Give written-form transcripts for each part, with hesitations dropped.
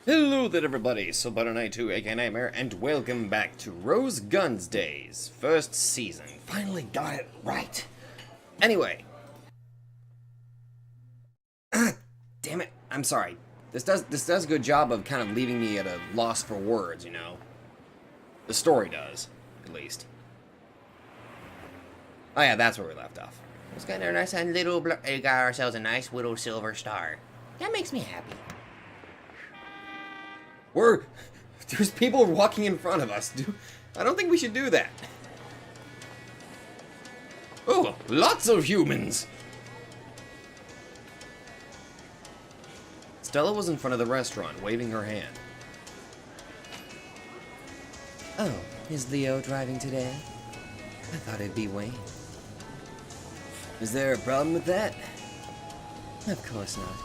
Hello there everybody, SoButterKnight2 aka Nightmare, and welcome back to Rose Guns Days, first season. Finally got it right. Anyway. Damn it, I'm sorry. This does a good job of kind of leaving me at a loss for words, you know. The story does, at least. Oh yeah, that's where we left off. It's got a nice and little we got ourselves a nice little silver star. That makes me happy. There's people walking in front of us. I don't think we should do that. Oh, lots of humans. Stella was in front of the restaurant, waving her hand. Oh, is Leo driving today? I thought it'd be Wayne. Is there a problem with that? Of course not.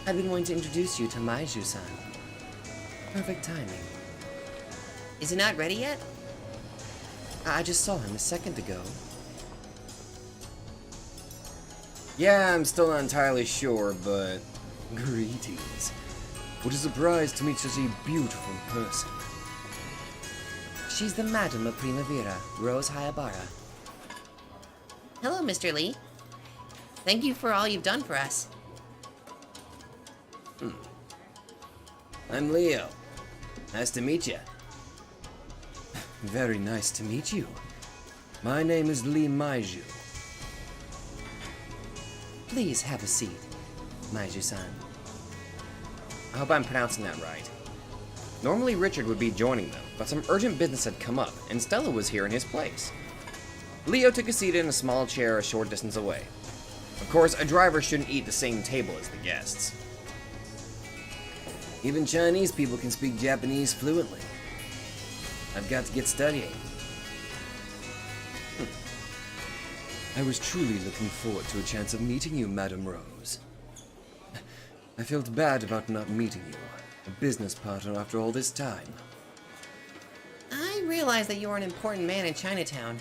I've been wanting to introduce you to Maiju-san. Perfect timing. Is he not ready yet? I just saw him a second ago. Yeah, I'm still not entirely sure, but... Greetings. What a surprise to meet such a beautiful person. She's the Madam of Primavera, Rose Hayabara. Hello, Mr. Lee. Thank you for all you've done for us. I'm Leo. Nice to meet you. Very nice to meet you. My name is Lee Maiju. Please have a seat, Maiju-san. I hope I'm pronouncing that right. Normally Richard would be joining them, but some urgent business had come up, and Stella was here in his place. Leo took a seat in a small chair a short distance away. Of course, a driver shouldn't eat the same table as the guests. Even Chinese people can speak Japanese fluently. I've got to get studying. I was truly looking forward to a chance of meeting you, Madam Rose. I felt bad about not meeting you, a business partner after all this time. I realize that you are an important man in Chinatown.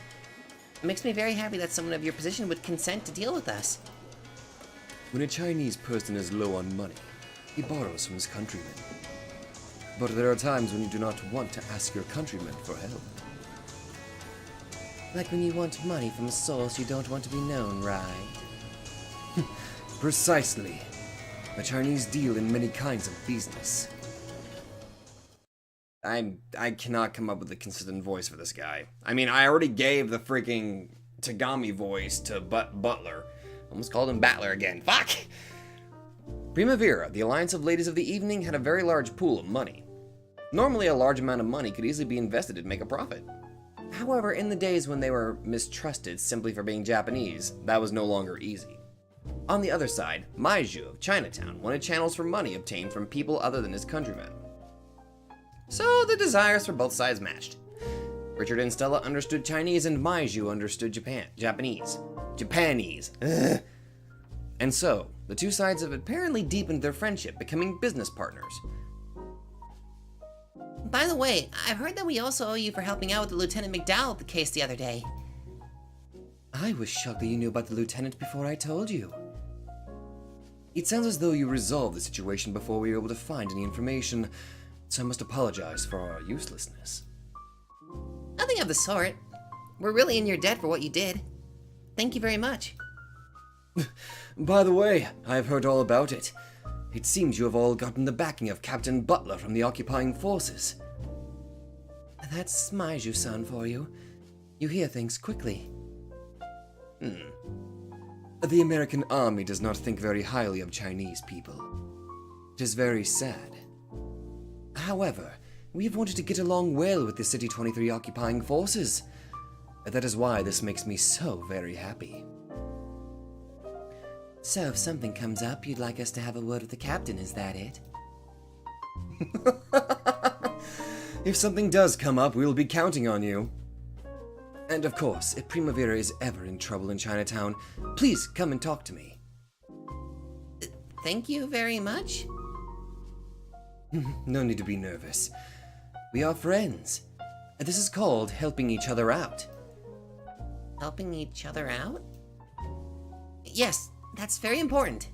It makes me very happy that someone of your position would consent to deal with us. When a Chinese person is low on money, he borrows from his countrymen. But there are times when you do not want to ask your countrymen for help. Like when you want money from a source you don't want to be known, right? Precisely. The Chinese deal in many kinds of business. I cannot come up with a consistent voice for this guy. I mean, I already gave the freaking Tagami voice to Butler. Almost called him Battler again. Fuck! Primavera, the Alliance of Ladies of the Evening, had a very large pool of money. Normally, a large amount of money could easily be invested and make a profit. However, in the days when they were mistrusted simply for being Japanese, that was no longer easy. On the other side, Maiju of Chinatown wanted channels for money obtained from people other than his countrymen. So the desires for both sides matched. Richard and Stella understood Chinese and Maiju understood Japanese. Ugh. And so, the two sides have apparently deepened their friendship, becoming business partners. By the way, I've heard that we also owe you for helping out with the Lieutenant McDowell case the other day. I was shocked that you knew about the lieutenant before I told you. It sounds as though you resolved the situation before we were able to find any information, so I must apologize for our uselessness. Nothing of the sort. We're really in your debt for what you did. Thank you very much. By the way, I have heard all about it. It seems you have all gotten the backing of Captain Butler from the occupying forces. That's Maiju-san for you. You hear things quickly. The American army does not think very highly of Chinese people. It is very sad. However, we have wanted to get along well with the City 23 occupying forces. That is why this makes me so very happy. So if something comes up, you'd like us to have a word with the captain, is that it? If something does come up, we'll be counting on you. And of course, if Primavera is ever in trouble in Chinatown, please come and talk to me. Thank you very much. No need to be nervous. We are friends. This is called helping each other out. Helping each other out? Yes, that's very important.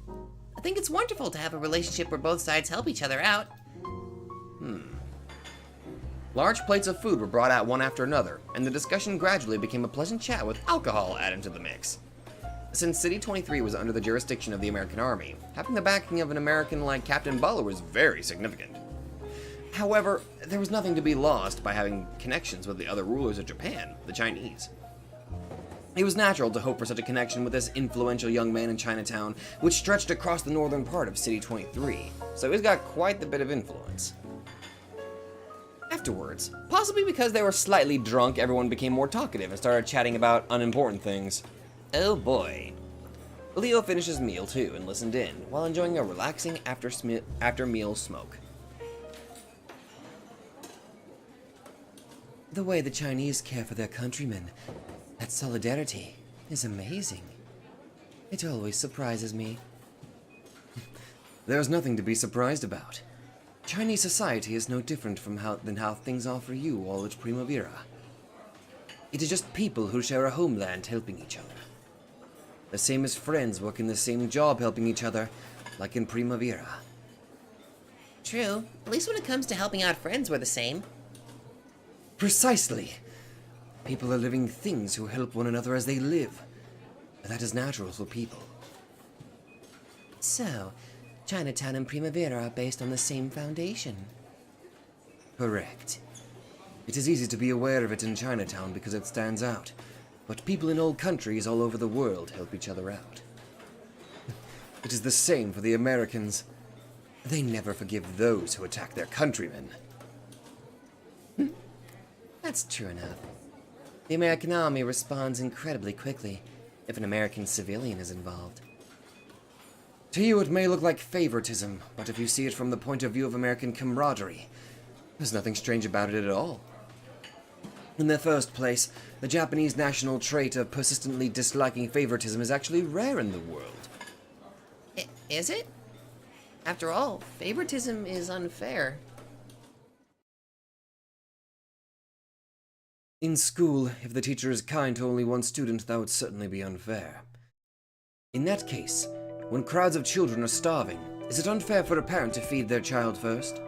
I think it's wonderful to have a relationship where both sides help each other out. Large plates of food were brought out one after another, and the discussion gradually became a pleasant chat with alcohol added to the mix. Since City 23 was under the jurisdiction of the American Army, having the backing of an American like Captain Butler was very significant. However, there was nothing to be lost by having connections with the other rulers of Japan, the Chinese. It was natural to hope for such a connection with this influential young man in Chinatown, which stretched across the northern part of City 23, so he's got quite the bit of influence. Afterwards, possibly because they were slightly drunk, everyone became more talkative and started chatting about unimportant things. Oh boy. Leo finished his meal too and listened in, while enjoying a relaxing after-meal smoke. The way the Chinese care for their countrymen, that solidarity, is amazing. It always surprises me. There's nothing to be surprised about. Chinese society is no different than how things are for you all at Primavera. It is just people who share a homeland helping each other. The same as friends working the same job helping each other, like in Primavera. True. At least when it comes to helping out friends, we're the same. Precisely. People are living things who help one another as they live. That is natural for people. So, Chinatown and Primavera are based on the same foundation. Correct. It is easy to be aware of it in Chinatown because it stands out, but people in old countries all over the world help each other out. It is the same for the Americans. They never forgive those who attack their countrymen. That's true enough. The American army responds incredibly quickly if an American civilian is involved. To you it may look like favoritism, but if you see it from the point of view of American camaraderie, there's nothing strange about it at all. In the first place, the Japanese national trait of persistently disliking favoritism is actually rare in the world. Is it? After all, favoritism is unfair. In school, if the teacher is kind to only one student, that would certainly be unfair. In that case, when crowds of children are starving, is it unfair for a parent to feed their child first?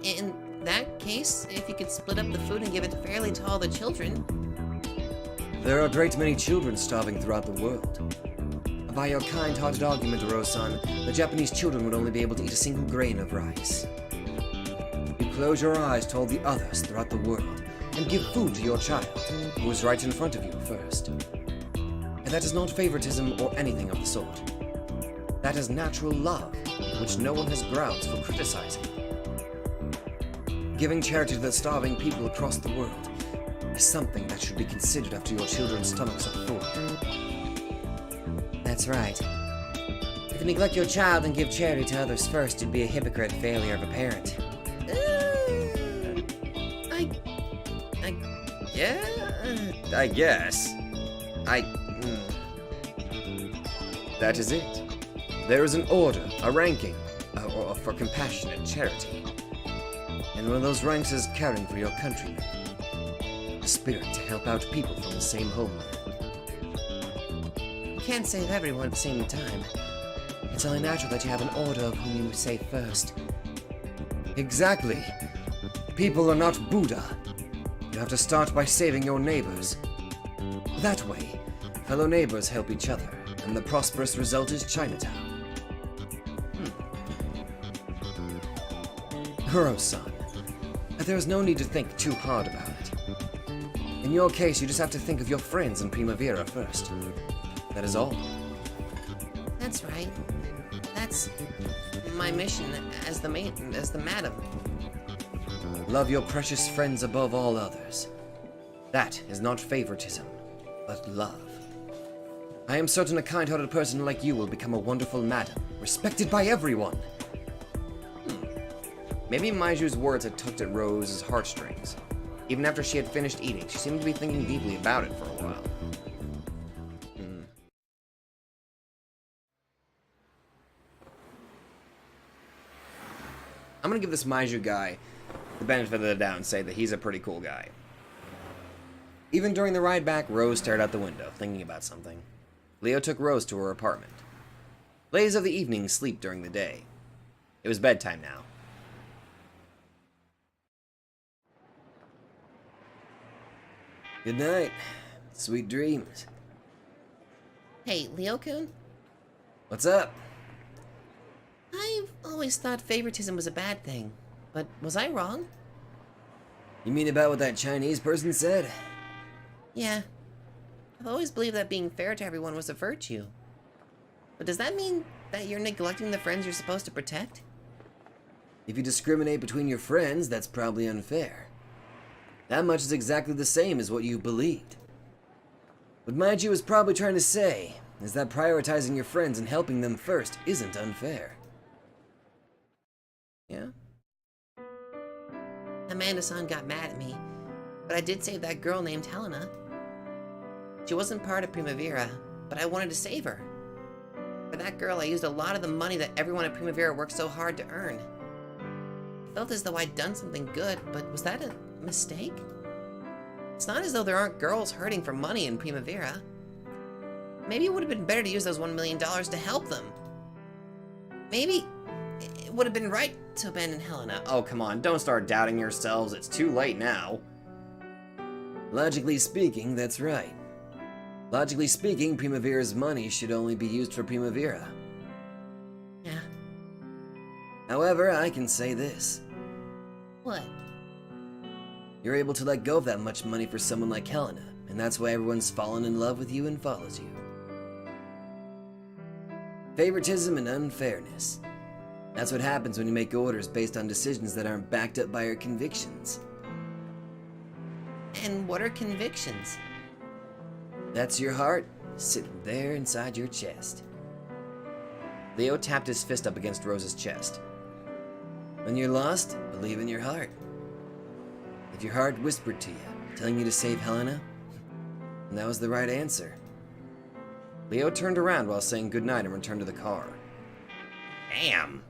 In that case, if you could split up the food and give it fairly to all the children. There are a great many children starving throughout the world. By your kind-hearted argument, Rose-san, the Japanese children would only be able to eat a single grain of rice. You close your eyes to all the others throughout the world, and give food to your child, who is right in front of you first. And that is not favoritism or anything of the sort. That is natural love, which no one has grounds for criticizing. Giving charity to the starving people across the world is something that should be considered after your children's stomachs are full. That's right. If you neglect your child and give charity to others first, you'd be a hypocrite failure of a parent. I guess. That is it. There is an order, a ranking, for compassionate charity. And one of those ranks is caring for your countrymen. A spirit to help out people from the same homeland. You can't save everyone at the same time. It's only natural that you have an order of whom you save first. Exactly. People are not Buddha. You have to start by saving your neighbors. That way, fellow neighbors help each other, and the prosperous result is Chinatown. Huro-san, there is no need to think too hard about it. In your case, you just have to think of your friends in Primavera first. That is all. That's right. That's my mission as the madam. Love your precious friends above all others. That is not favoritism, but love. I am certain a kind-hearted person like you will become a wonderful madam, respected by everyone. Maybe Maiju's words had tugged at Rose's heartstrings. Even after she had finished eating, she seemed to be thinking deeply about it for a while. I'm gonna give this Maiju guy the benefit of the doubt and say that he's a pretty cool guy. Even during the ride back, Rose stared out the window, thinking about something. Leo took Rose to her apartment. Ladies of the evening sleep during the day. It was bedtime now. Good night. Sweet dreams. Hey, Leo-kun? What's up? I've always thought favoritism was a bad thing, but was I wrong? You mean about what that Chinese person said? Yeah. I've always believed that being fair to everyone was a virtue. But does that mean that you're neglecting the friends you're supposed to protect? If you discriminate between your friends, that's probably unfair. That much is exactly the same as what you believed. What Maiji was probably trying to say is that prioritizing your friends and helping them first isn't unfair. Yeah. Amanda-san got mad at me, but I did save that girl named Helena. She wasn't part of Primavera, but I wanted to save her. For that girl, I used a lot of the money that everyone at Primavera worked so hard to earn. I felt as though I'd done something good, but was that a mistake? It's not as though there aren't girls hurting for money in Primavera. Maybe it would have been better to use those $1 million to help them. Maybe it would have been right to abandon Helena. Oh, come on, don't start doubting yourselves. It's too late now. Logically speaking, that's right. Logically speaking, Primavera's money should only be used for Primavera. Yeah. However, I can say this. What? You're able to let go of that much money for someone like Helena, and that's why everyone's fallen in love with you and follows you. Favoritism and unfairness. That's what happens when you make orders based on decisions that aren't backed up by your convictions. And what are convictions? That's your heart, sitting there inside your chest. Leo tapped his fist up against Rose's chest. When you're lost, believe in your heart. If your heart whispered to you, telling you to save Helena, and that was the right answer. Leo turned around while saying goodnight and returned to the car. Damn.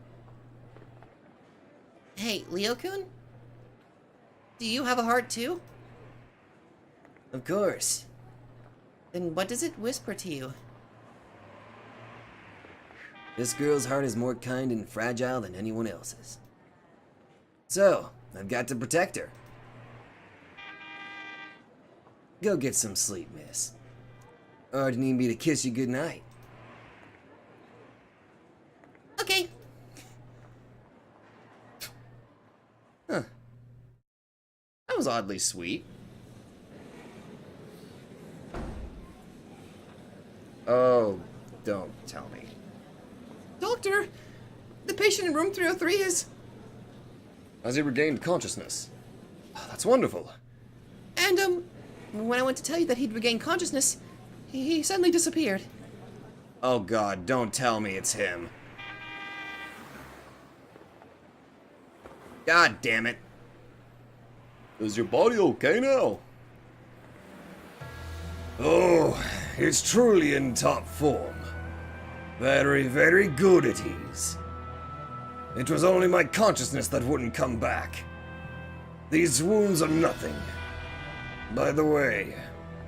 Hey, Leo-kun? Do you have a heart too? Of course. Then what does it whisper to you? This girl's heart is more kind and fragile than anyone else's. So, I've got to protect her. Go get some sleep, miss. Or do you need me to kiss you goodnight? Okay. Huh. That was oddly sweet. Oh, don't tell me. Doctor, the patient in room 303 is... Has he regained consciousness? Oh, that's wonderful. And, when I went to tell you that he'd regained consciousness, he suddenly disappeared. Oh God, don't tell me it's him. God damn it. Is your body okay now? Oh, it's truly in top form. Very, very good at ease. It was only my consciousness that wouldn't come back. These wounds are nothing. By the way,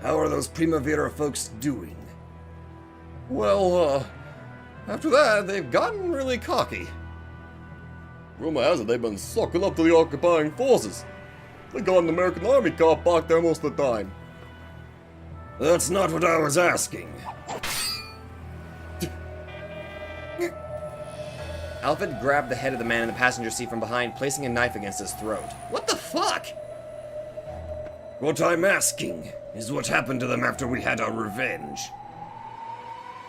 how are those Primavera folks doing? Well, after that, they've gotten really cocky. Rumor has it they've been sucking up to the occupying forces. They got an American Army car parked there most of the time. That's not what I was asking. Alfred grabbed the head of the man in the passenger seat from behind, placing a knife against his throat. What the fuck? What I'm asking is what happened to them after we had our revenge.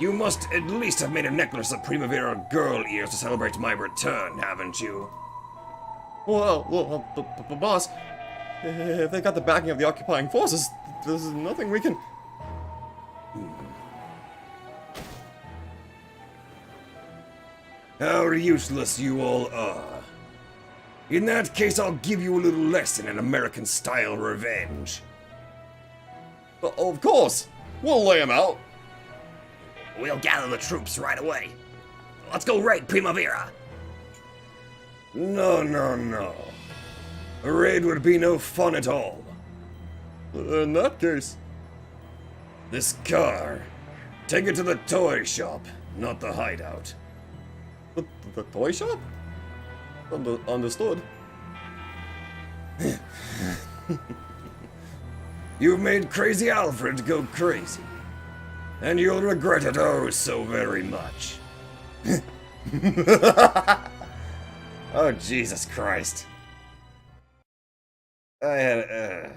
You must at least have made a necklace of Primavera girl ears to celebrate my return, haven't you? Well, boss, if they got the backing of the occupying forces, there's nothing we can... How useless you all are. In that case, I'll give you a little lesson in American-style revenge. Of course! We'll lay him out. We'll gather the troops right away. Let's go raid Primavera. No. A raid would be no fun at all. In that case... This car. Take it to the toy shop, not the hideout. The toy shop? Understood. You've made crazy Alfred go crazy. And you'll regret it oh so very much. Oh, Jesus Christ. I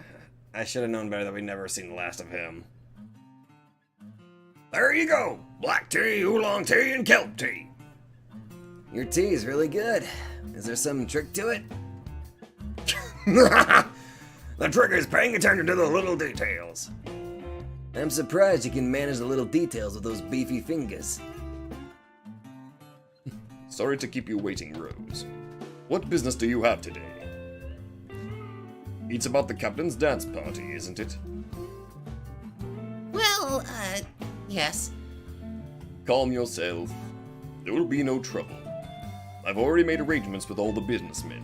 should have known better that we'd never seen the last of him. There you go. Black tea, oolong tea, and kelp tea. Your tea is really good. Is there some trick to it? The trick is paying attention to the little details. I'm surprised you can manage the little details with those beefy fingers. Sorry to keep you waiting, Rose. What business do you have today? It's about the captain's dance party, isn't it? Well, yes. Calm yourself. There will be no trouble. I've already made arrangements with all the businessmen.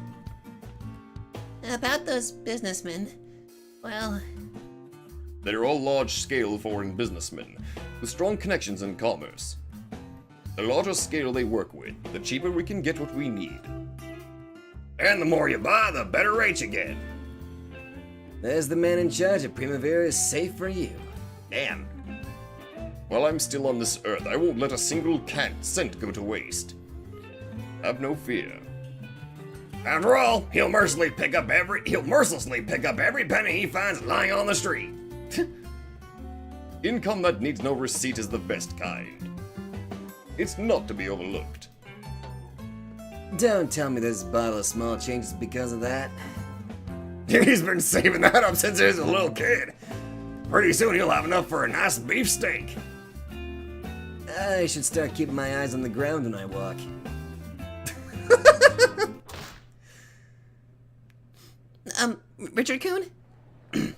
About those businessmen, well, They're all large-scale foreign businessmen with strong connections in commerce. The larger scale they work with, the cheaper we can get what we need. And the more you buy, the better rate you get. There's the man in charge of Primavera is safe for you. Damn. While I'm still on this earth, I won't let a single cent go to waste. Have no fear. After all, he'll mercilessly pick up every penny he finds lying on the street. Income that needs no receipt is the best kind. It's not to be overlooked. Don't tell me there's a bottle of small changes because of that. He's been saving that up since he was a little kid. Pretty soon he'll have enough for a nice beefsteak. I should start keeping my eyes on the ground when I walk. Richard Coon?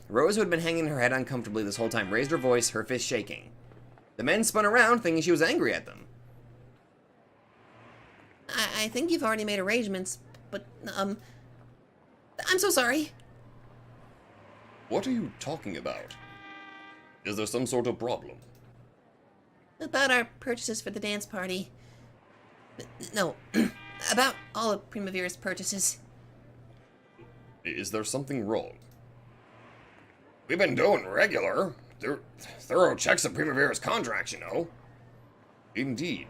Rose, who had been hanging her head uncomfortably this whole time, raised her voice, her fist shaking. The men spun around, thinking she was angry at them. I think you've already made arrangements, but, I'm so sorry. What are you talking about? Is there some sort of problem? About our purchases for the dance party. No, about all of Primavera's purchases. Is there something wrong? We've been doing regular, thorough checks of Primavera's contracts, you know. Indeed.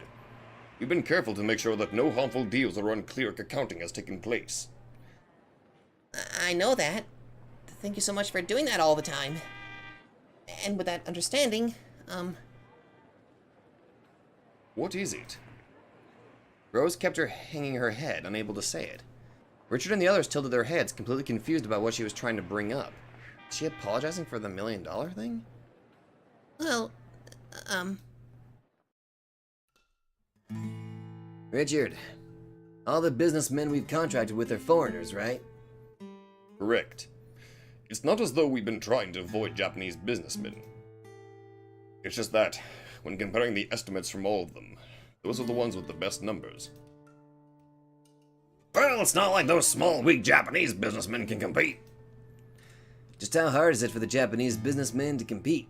We've been careful to make sure that no harmful deals or unclear accounting has taken place. I know that. Thank you so much for doing that all the time. And with that understanding, What is it? Rose kept her hanging her head, unable to say it. Richard and the others tilted their heads, completely confused about what she was trying to bring up. Is she apologizing for the $1 million thing? well, Richard, all the businessmen we've contracted with are foreigners, right? Correct. It's not as though we've been trying to avoid Japanese businessmen. It's just that, when comparing the estimates from all of them, those are the ones with the best numbers. Well, it's not like those small, weak Japanese businessmen can compete. Just how hard is it for the Japanese businessmen to compete?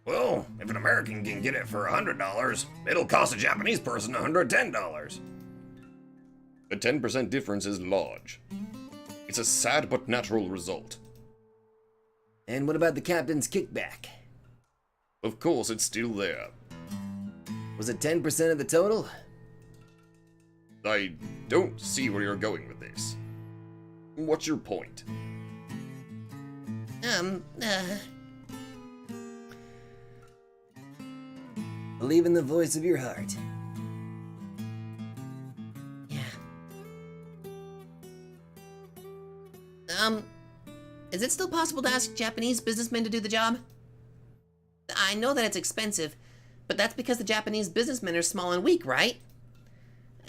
Well, if an American can get it for $100, it'll cost a Japanese person $110. The 10% difference is large. It's a sad but natural result. And what about the captain's kickback? Of course, it's still there. Was it 10% of the total? I don't see where you're going with this. What's your point? Believe in the voice of your heart. yeah. Is it still possible to ask Japanese businessmen to do the job? I know that it's expensive, but that's because the Japanese businessmen are small and weak, right?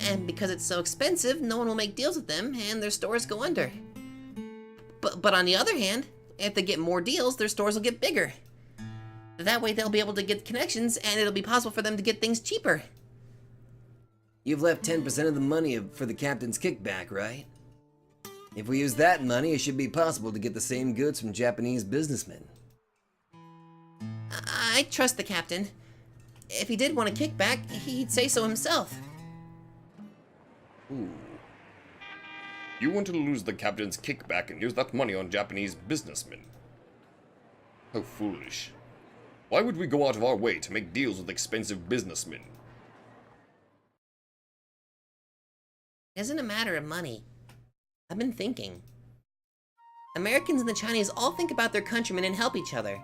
And because it's so expensive, no one will make deals with them, and their stores go under. But on the other hand, if they get more deals, their stores will get bigger. That way they'll be able to get connections, and it'll be possible for them to get things cheaper. You've left 10% of the money for the captain's kickback, right? If we use that money, it should be possible to get the same goods from Japanese businessmen. I trust the captain. If he did want a kickback, he'd say so himself. Ooh. You want to lose the captain's kickback and use that money on Japanese businessmen. How foolish. Why would we go out of our way to make deals with expensive businessmen? It isn't a matter of money. I've been thinking. Americans and the Chinese all think about their countrymen and help each other.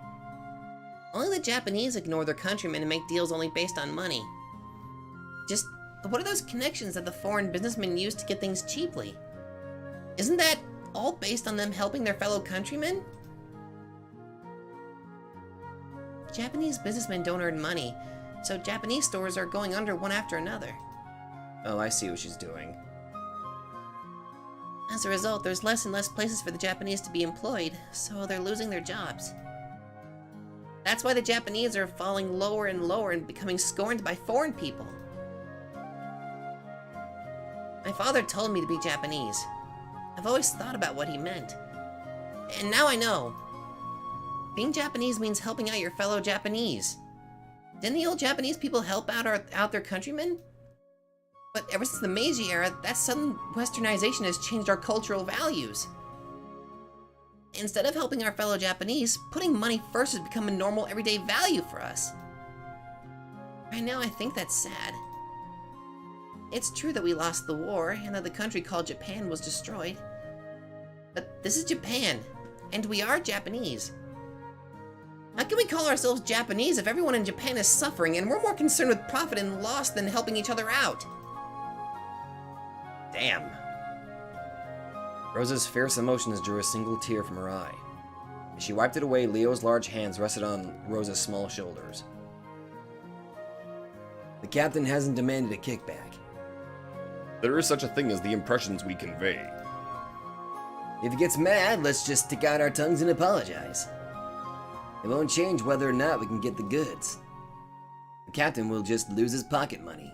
Only the Japanese ignore their countrymen and make deals only based on money. Just, what are those connections that the foreign businessmen use to get things cheaply? Isn't that all based on them helping their fellow countrymen? Japanese businessmen don't earn money, so Japanese stores are going under one after another. Oh, I see what she's doing. As a result, there's less and less places for the Japanese to be employed, so they're losing their jobs. That's why the Japanese are falling lower and lower and becoming scorned by foreign people. My father told me to be Japanese. I've always thought about what he meant. And now I know. Being Japanese means helping out your fellow Japanese. Didn't the old Japanese people help out their countrymen? But ever since the Meiji era, that sudden westernization has changed our cultural values. Instead of helping our fellow Japanese, putting money first has become a normal everyday value for us. Right now, I think that's sad. It's true that we lost the war and that the country called Japan was destroyed. But this is Japan, and we are Japanese. How can we call ourselves Japanese if everyone in Japan is suffering and we're more concerned with profit and loss than helping each other out? Damn. Rosa's fierce emotions drew a single tear from her eye. As she wiped it away, Leo's large hands rested on Rosa's small shoulders. The captain hasn't demanded a kickback. There is such a thing as the impressions we convey. If he gets mad, let's just stick out our tongues and apologize. It won't change whether or not we can get the goods. The captain will just lose his pocket money.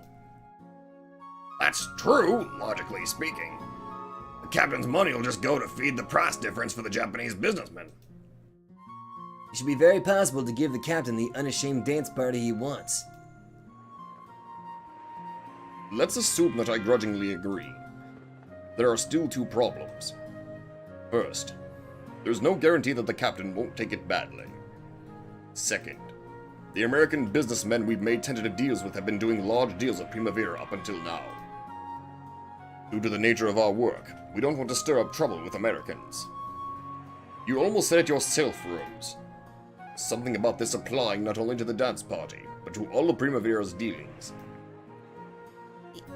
That's true, logically speaking. The captain's money will just go to feed the price difference for the Japanese businessmen. It should be very possible to give the captain the unashamed dance party he wants. Let's assume that I grudgingly agree. There are still two problems. First, there's no guarantee that the captain won't take it badly. Second, the American businessmen we've made tentative deals with have been doing large deals at Primavera up until now. Due to the nature of our work, we don't want to stir up trouble with Americans. You almost said it yourself, Rose. Something about this applying not only to the dance party, but to all of Primavera's dealings.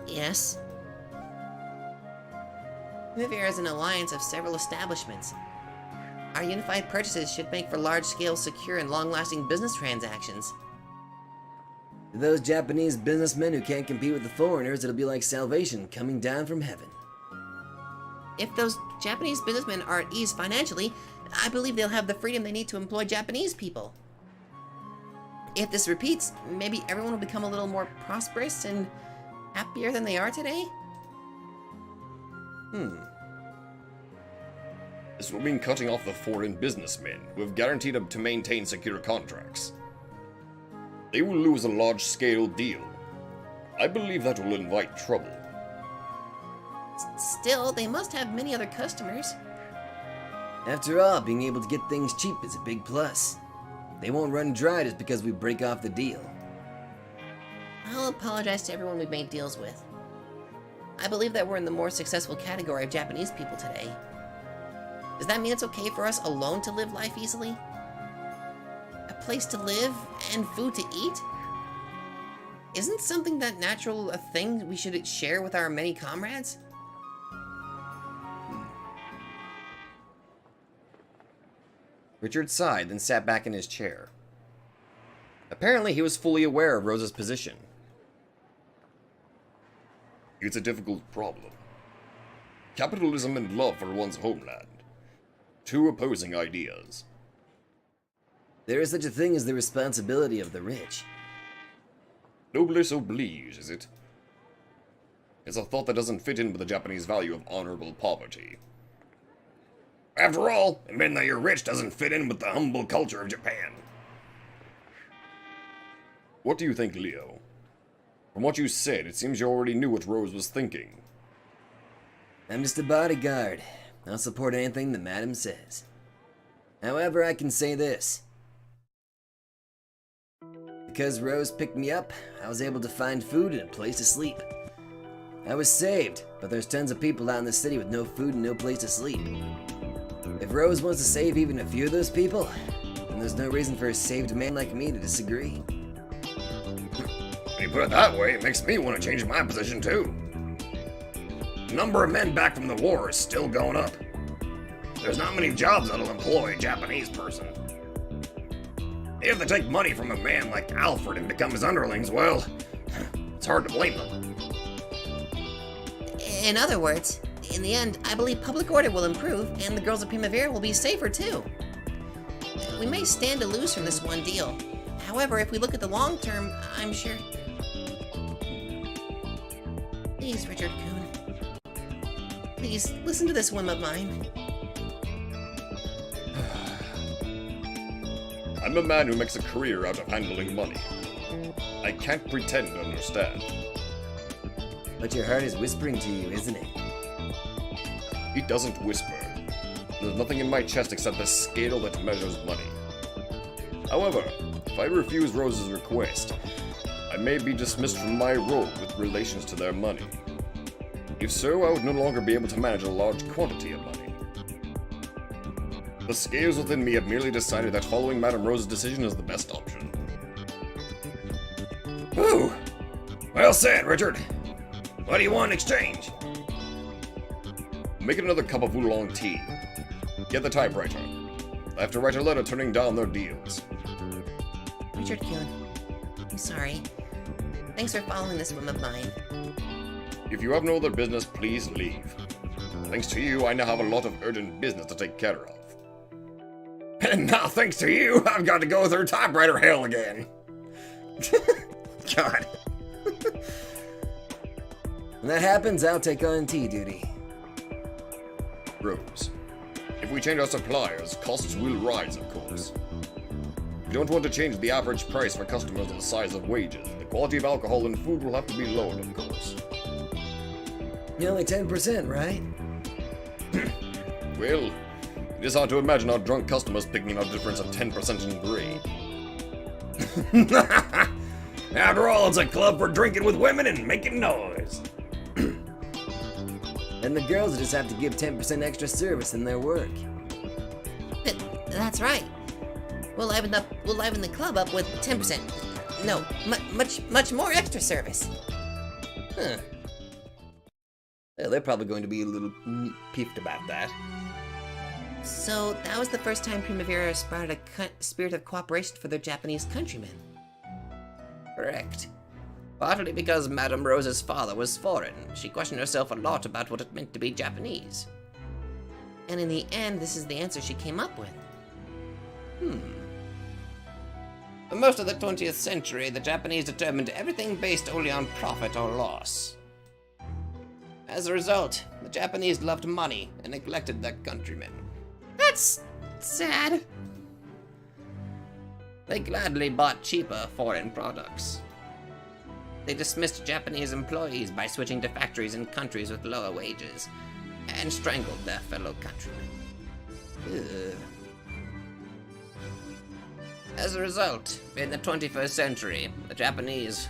Yes. Primavera is an alliance of several establishments. Our unified purchases should make for large-scale, secure, and long-lasting business transactions. To those Japanese businessmen who can't compete with the foreigners, it'll be like salvation coming down from heaven. If those Japanese businessmen are at ease financially, I believe they'll have the freedom they need to employ Japanese people. If this repeats, maybe everyone will become a little more prosperous and happier than they are today? This will mean cutting off the foreign businessmen who have guaranteed to maintain secure contracts. They will lose a large-scale deal. I believe that will invite trouble. Still, they must have many other customers. After all, being able to get things cheap is a big plus. They won't run dry just because we break off the deal. I'll apologize to everyone we've made deals with. I believe that we're in the more successful category of Japanese people today. Does that mean it's okay for us alone to live life easily? A place to live and food to eat? Isn't something that natural a thing we should share with our many comrades? Richard sighed, then sat back in his chair. Apparently, he was fully aware of Rosa's position. It's a difficult problem. Capitalism and love for one's homeland. Two opposing ideas. There is such a thing as the responsibility of the rich. Noblesse oblige, is it? It's a thought that doesn't fit in with the Japanese value of honorable poverty. After all, admitting that you're rich doesn't fit in with the humble culture of Japan. What do you think, Leo? From what you said, it seems you already knew what Rose was thinking. I'm just a bodyguard. I'll support anything the madam says. However, I can say this. because Rose picked me up, I was able to find food and a place to sleep. I was saved, but there's tons of people out in the city with no food and no place to sleep. If Rose wants to save even a few of those people, then there's no reason for a saved man like me to disagree. When you put it that way, it makes me want to change my position too. The number of men back from the war is still going up. There's not many jobs that'll employ a Japanese person. If they take money from a man like Alfred and become his underlings, well, it's hard to blame them. In other words, in the end, I believe public order will improve and the girls of Primavera will be safer too. We may stand to lose from this one deal. However, if we look at the long term, I'm sure... Please, Richard Coon. Please, listen to this whim of mine. I'm a man who makes a career out of handling money. I can't pretend to understand. But your heart is whispering to you, isn't it? It doesn't whisper. There's nothing in my chest except the scale that measures money. However, if I refuse Rose's request, I may be dismissed from my role with relations to their money. If so, I would no longer be able to manage a large quantity of money. The scales within me have merely decided that following Madame Rose's decision is the best option. Ooh! Well said, Richard. What do you want in exchange? Make another cup of oolong tea. Get the typewriter. I have to write a letter turning down their deals. Richard Coon, I'm sorry. Thanks for following this whim of mine. If you have no other business, please leave. Thanks to you, I now have a lot of urgent business to take care of. And now, thanks to you, I've got to go through typewriter hell again. God. When that happens, I'll take on tea duty. Rose, if we change our suppliers, costs will rise, of course. We don't want to change the average price for customers and the size of wages. The quality of alcohol and food will have to be lowered, of course. Only 10%, right? Well, it is hard to imagine our drunk customers picking out a difference of 10% in grade. After all, it's a club for drinking with women and making noise. And the girls just have to give 10% extra service in their work. That's right. We'll liven the club up with 10%. No, much more extra service. Huh. Well, they're probably going to be a little peeved about that. So that was the first time Primavera sprouted a spirit of cooperation for their Japanese countrymen. Correct. Partly because Madame Rose's father was foreign, she questioned herself a lot about what it meant to be Japanese. And in the end, this is the answer she came up with. For most of the 20th century, the Japanese determined everything based only on profit or loss. As a result, the Japanese loved money and neglected their countrymen. That's sad. They gladly bought cheaper foreign products. They dismissed Japanese employees by switching to factories in countries with lower wages, and strangled their fellow countrymen. Ugh. As a result, in the 21st century, the Japanese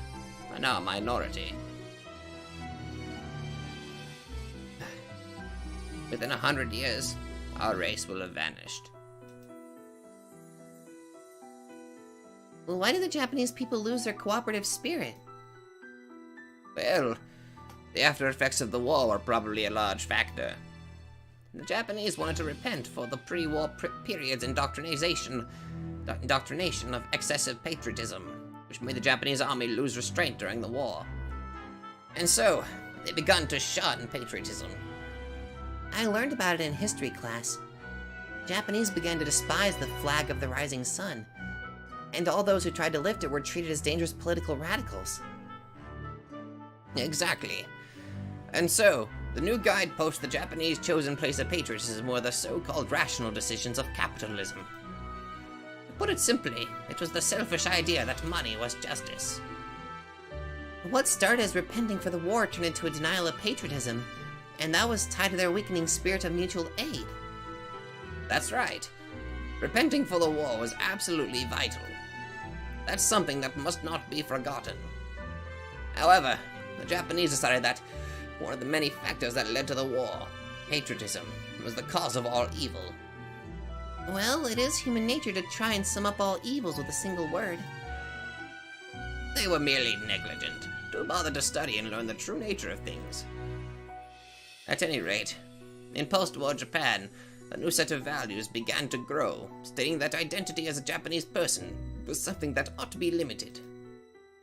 are now a minority. Within 100 years, our race will have vanished. Well, why did the Japanese people lose their cooperative spirit? Well, the after effects of the war were probably a large factor. The Japanese wanted to repent for the pre-war period's indoctrination of excessive patriotism, which made the Japanese army lose restraint during the war. And so, they began to shun patriotism. I learned about it in history class. Japanese began to despise the flag of the rising sun, and all those who tried to lift it were treated as dangerous political radicals. Exactly. And so, the new guidepost the Japanese chose in place of patriotism were the so-called rational decisions of capitalism. To put it simply, it was the selfish idea that money was justice. What started as repenting for the war turned into a denial of patriotism, and that was tied to their weakening spirit of mutual aid. That's right. Repenting for the war was absolutely vital. That's something that must not be forgotten. However, the Japanese decided that one of the many factors that led to the war, patriotism, was the cause of all evil. Well, it is human nature to try and sum up all evils with a single word. They were merely negligent, to bother to study and learn the true nature of things. At any rate, in post-war Japan, a new set of values began to grow, stating that identity as a Japanese person was something that ought to be limited.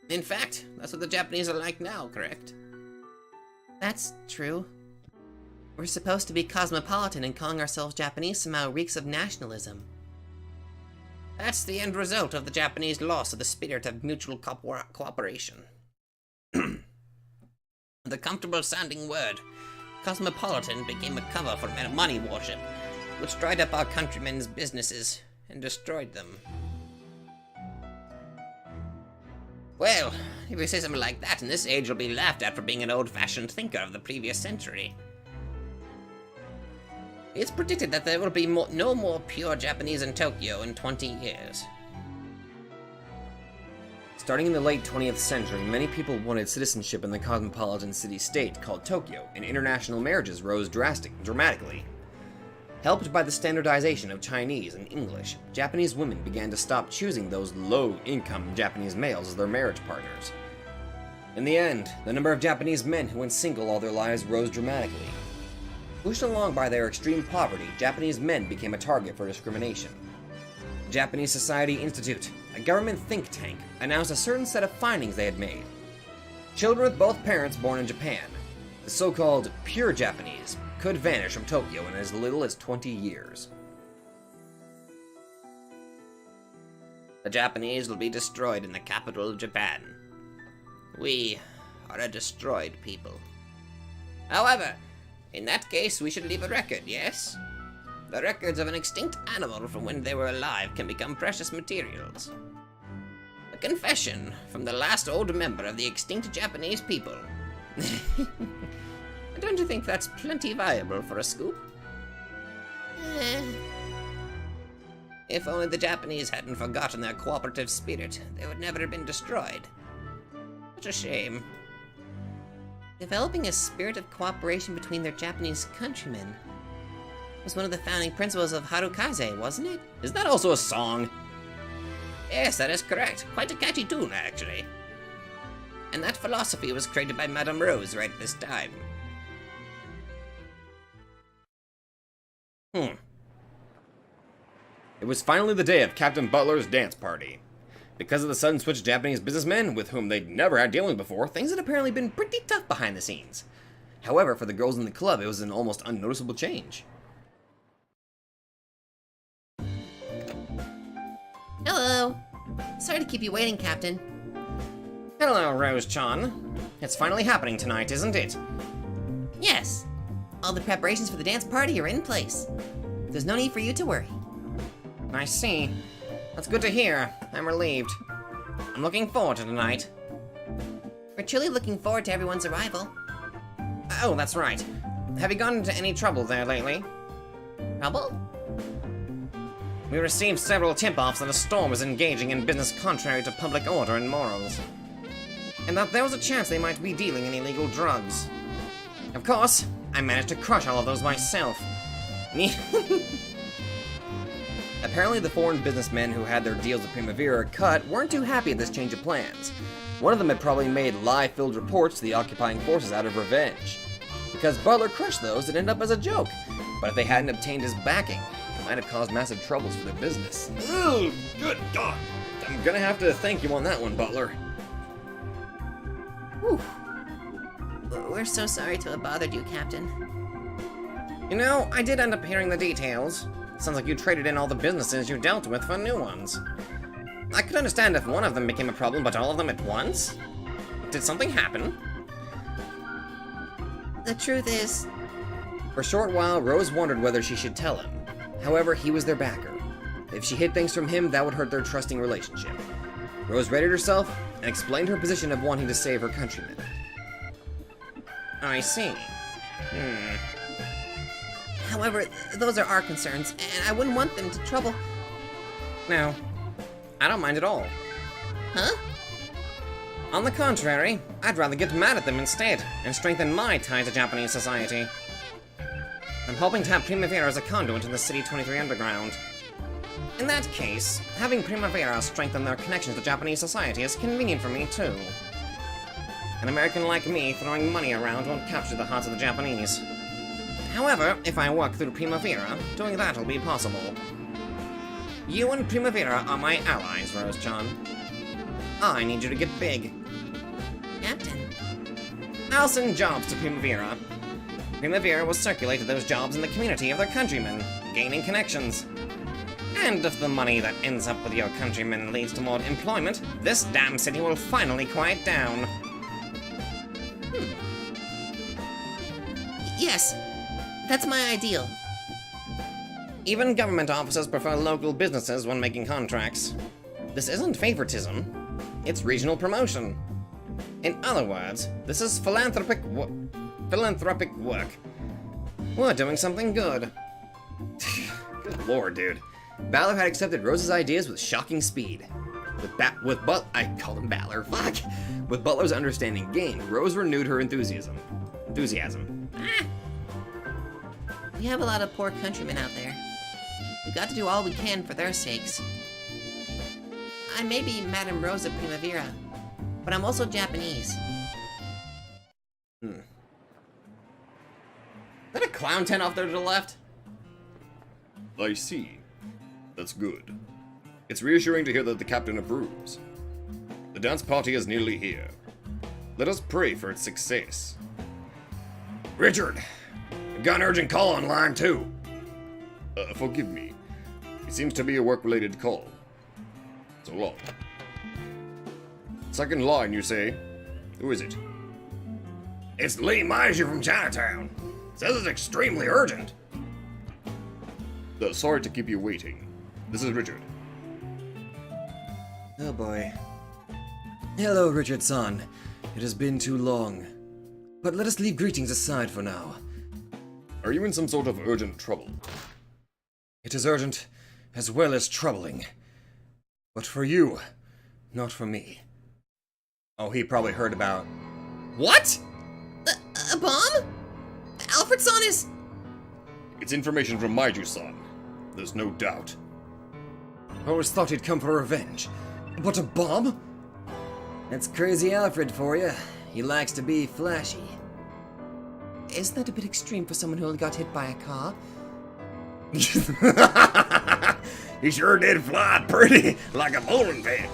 In fact, that's what the Japanese are like now, correct? That's true. We're supposed to be cosmopolitan, and calling ourselves Japanese somehow reeks of nationalism. That's the end result of the Japanese loss of the spirit of mutual cooperation. The comfortable-sounding word, cosmopolitan, became a cover for money worship, which dried up our countrymen's businesses and destroyed them. Well, if you say something like that in this age, you'll be laughed at for being an old-fashioned thinker of the previous century. It's predicted that there will be no more pure Japanese in Tokyo in 20 years. Starting in the late 20th century, many people wanted citizenship in the cosmopolitan city-state called Tokyo, and international marriages rose dramatically. Helped by the standardization of Chinese and English, Japanese women began to stop choosing those low-income Japanese males as their marriage partners. In the end, the number of Japanese men who went single all their lives rose dramatically. Pushed along by their extreme poverty, Japanese men became a target for discrimination. The Japanese Society Institute, a government think tank, announced a certain set of findings they had made. Children with both parents born in Japan, the so-called pure Japanese, could vanish from Tokyo in as little as 20 years. The Japanese will be destroyed in the capital of Japan. We are a destroyed people. However, in that case, we should leave a record, yes? The records of an extinct animal from when they were alive can become precious materials. A confession from the last old member of the extinct Japanese people. Don't you think that's plenty viable for a scoop? If only the Japanese hadn't forgotten their cooperative spirit, they would never have been destroyed. Such a shame. Developing a spirit of cooperation between their Japanese countrymen was one of the founding principles of Harukaze, wasn't it? Isn't that also a song? Yes, that is correct. Quite a catchy tune, actually. And that philosophy was created by Madame Rose right at this time. It was finally the day of Captain Butler's dance party. Because of the sudden switch of Japanese businessmen, with whom they'd never had dealings before, things had apparently been pretty tough behind the scenes. However, for the girls in the club, it was an almost unnoticeable change. Hello. Sorry to keep you waiting, Captain. Hello, Rose-chan. It's finally happening tonight, isn't it? Yes. All the preparations for the dance party are in place. There's no need for you to worry. I see. That's good to hear. I'm relieved. I'm looking forward to tonight. We're truly looking forward to everyone's arrival. Oh, that's right. Have you gotten into any trouble there lately? Trouble? We received several tip-offs that a store was engaging in business contrary to public order and morals, and that there was a chance they might be dealing in illegal drugs. Of course, I managed to crush all of those myself. Apparently, the foreign businessmen who had their deals with Primavera cut weren't too happy at this change of plans. One of them had probably made lie-filled reports to the occupying forces out of revenge. Because Butler crushed those, it ended up as a joke. But if they hadn't obtained his backing, it might have caused massive troubles for their business. Oh, good God. I'm gonna have to thank you on that one, Butler. Whew. We're so sorry to have bothered you, Captain. You know, I did end up hearing the details. Sounds like you traded in all the businesses you dealt with for new ones. I could understand if one of them became a problem, but all of them at once? Did something happen? The truth is... For a short while, Rose wondered whether she should tell him. However, he was their backer. If she hid things from him, that would hurt their trusting relationship. Rose readied herself and explained her position of wanting to save her countrymen. I see. However, those are our concerns, and I wouldn't want them to trouble... No, I don't mind at all. Huh? On the contrary, I'd rather get mad at them instead, and strengthen my ties to Japanese society. I'm hoping to have Primavera as a conduit in the City 23 Underground. In that case, having Primavera strengthen their connections to Japanese society is convenient for me too. An American like me throwing money around won't capture the hearts of the Japanese. However, if I work through Primavera, doing that will be possible. You and Primavera are my allies, Rose-chan. I need you to get big. Captain. I'll send jobs to Primavera. Primavera will circulate those jobs in the community of their countrymen, gaining connections. And if the money that ends up with your countrymen leads to more employment, this damn city will finally quiet down. Yes, that's my ideal. Even government officers prefer local businesses when making contracts. This isn't favoritism, it's regional promotion. In other words, this is philanthropic work. We're doing something good. Good lord, dude. Balor had accepted Rose's ideas with shocking speed. I called him Balor, fuck! With Butler's understanding gained, Rose renewed her enthusiasm. We have a lot of poor countrymen out there. We've got to do all we can for their sakes. I may be Madame Rose of Primavera, but I'm also Japanese. Is that a clown tent off there to the left? I see. That's good. It's reassuring to hear that the captain approves. The dance party is nearly here. Let us pray for its success. Richard! I've got an urgent call on line 2. Forgive me. It seems to be a work-related call. So long. Second line, you say? Who is it? It's Lee Meisner from Chinatown. Says it's extremely urgent. Sorry to keep you waiting. This is Richard. Oh boy. Hello, Richard-san. It has been too long. But let us leave greetings aside for now. Are you in some sort of urgent trouble? It is urgent, as well as troubling. But for you, not for me. Oh, he probably heard about... What? A bomb? Alfred-san is... It's information from Maiju-san. There's no doubt. I always thought he'd come for revenge. But a bomb? That's crazy Alfred for you. He likes to be flashy. Isn't that a bit extreme for someone who got hit by a car? He sure did fly pretty, like a bowling pin.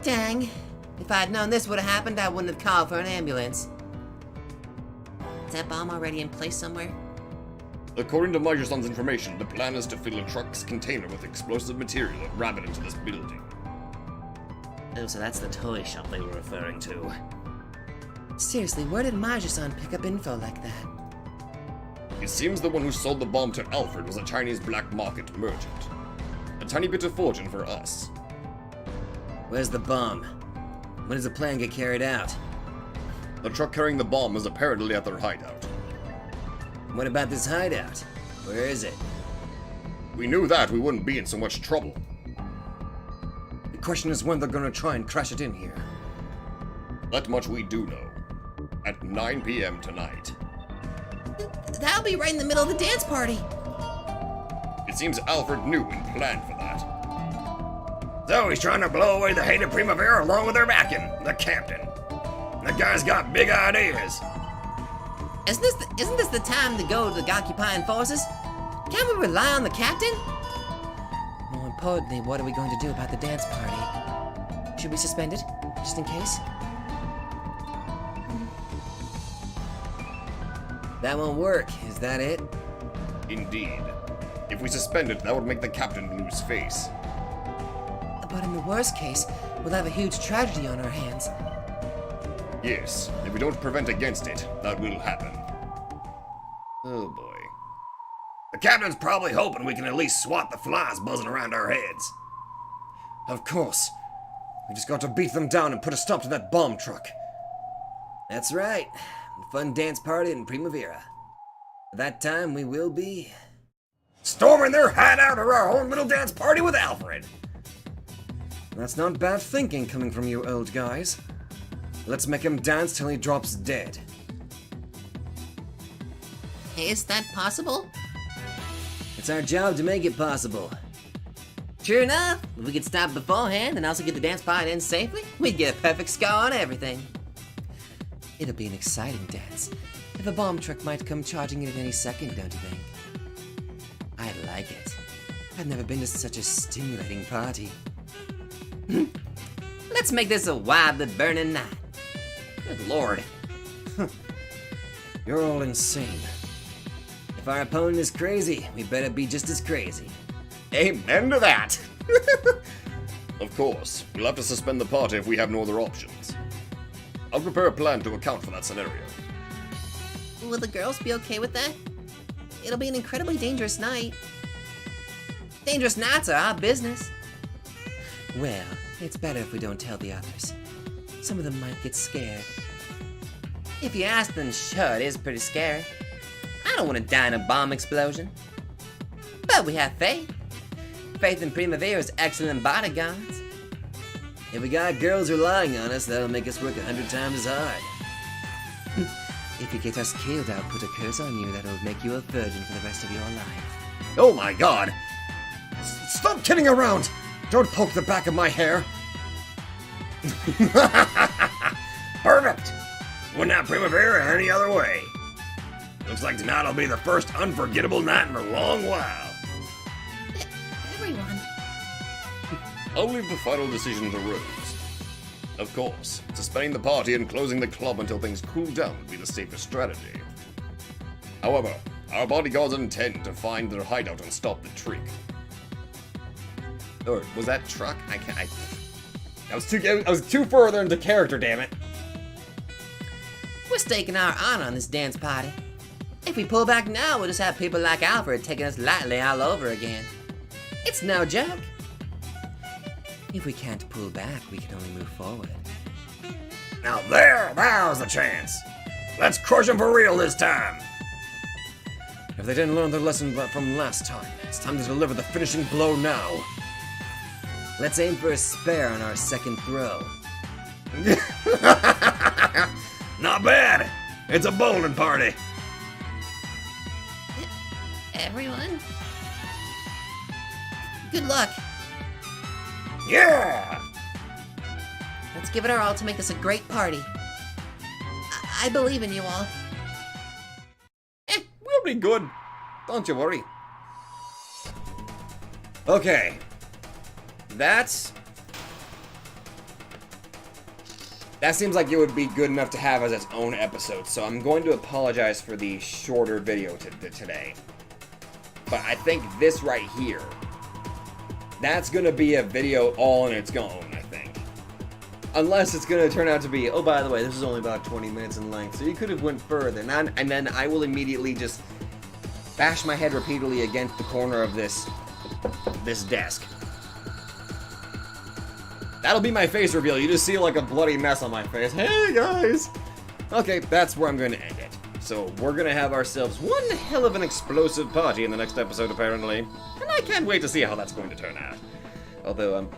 Dang. If I'd known this would have happened, I wouldn't have called for an ambulance. Is that bomb already in place somewhere? According to Maiju-san's information, the plan is to fill a truck's container with explosive material and ram it into this building. Oh, so that's the toy shop they were referring to. Seriously, where did Maiju-san pick up info like that? It seems the one who sold the bomb to Alfred was a Chinese black market merchant. A tiny bit of fortune for us. Where's the bomb? When does the plan get carried out? The truck carrying the bomb is apparently at their hideout. What about this hideout? Where is it? We knew that we wouldn't be in so much trouble. The question is when they're gonna try and crash it in here. That much we do know. At 9 p.m. tonight. That'll be right in the middle of the dance party. It seems Alfred knew and planned for that. So he's trying to blow away the hate of Primavera along with their backing, the captain. That guy's got big ideas. Isn't this the time to go to the occupying forces? Can't we rely on the captain? More importantly, what are we going to do about the dance party? Should we suspend it, just in case? That won't work, is that it? Indeed. If we suspend it, that would make the captain lose face. But in the worst case, we'll have a huge tragedy on our hands. Yes, if we don't prevent against it, that will happen. Oh boy. The captain's probably hoping we can at least swat the flies buzzing around our heads. Of course. We just got to beat them down and put a stop to that bomb truck. That's right. A fun dance party in Primavera. At that time, we will be... storming their hideout or our own little dance party with Alfred. That's not bad thinking coming from you old guys. Let's make him dance till he drops dead. Is that possible? It's our job to make it possible. Sure enough, if we could stop beforehand and also get the dance party in safely, we'd get a perfect score on everything. It'll be an exciting dance. If a bomb truck might come charging in at any second, don't you think? I'd like it. I've never been to such a stimulating party. Let's make this a wildly burning night. Good lord. You're all insane. If our opponent is crazy, we better be just as crazy. Amen to that. Of course, we'll have to suspend the party if we have no other options. I'll prepare a plan to account for that scenario. Will the girls be okay with that? It'll be an incredibly dangerous night. Dangerous nights are our business. Well, it's better if we don't tell the others. Some of them might get scared. If you ask, then sure, it is pretty scary. I don't want to die in a bomb explosion. But we have faith. Faith in Primavera's excellent bodyguards. If we got girls relying on us, that'll make us work 100 times as hard. If you get us killed, I'll put a curse on you that'll make you a virgin for the rest of your life. Oh my god. Stop kidding around. Don't poke the back of my hair. Perfect. Wouldn't have Primavera any other way. Looks like tonight'll be the first unforgettable night in a long while. Everyone. I'll leave the final decision to Rose. Of course, suspending the party and closing the club until things cool down would be the safest strategy. However, our bodyguards intend to find their hideout and stop the trick. Or was that truck? I was too further into character, damn it. We're staking our honor on this dance party. If we pull back now, we'll just have people like Alfred taking us lightly all over again. It's no joke. If we can't pull back, we can only move forward. Now there's the chance. Let's crush them for real this time. If they didn't learn their lesson from last time, it's time to deliver the finishing blow now. Let's aim for a spare on our second throw. Not bad. It's a bowling party. Everyone? Good luck. Yeah! Let's give it our all to make this a great party. I believe in you all. We'll be good. Don't you worry. Okay. That seems like it would be good enough to have as its own episode, so I'm going to apologize for the shorter video today. But I think this right here, that's going to be a video all on its own, I think. Unless it's going to turn out to be, oh, by the way, this is only about 20 minutes in length, so you could have went further. And then I will immediately just bash my head repeatedly against the corner of this desk. That'll be my face reveal. You just see like a bloody mess on my face. Hey, guys! Okay, that's where I'm going to end it. So we're going to have ourselves one hell of an explosive party in the next episode, apparently. And I can't wait to see how that's going to turn out. Although I'm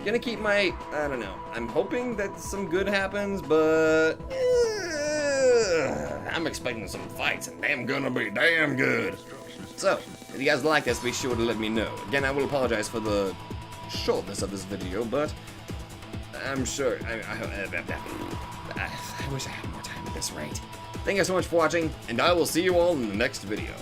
going to keep my, I don't know, I'm hoping that some good happens, but I'm expecting some fights, and they're gonna be damn good. So, if you guys like this, be sure to let me know. Again, I will apologize for the shortness of this video, but I'm sure, I wish I had more time at this rate. Thank you so much for watching, and I will see you all in the next video.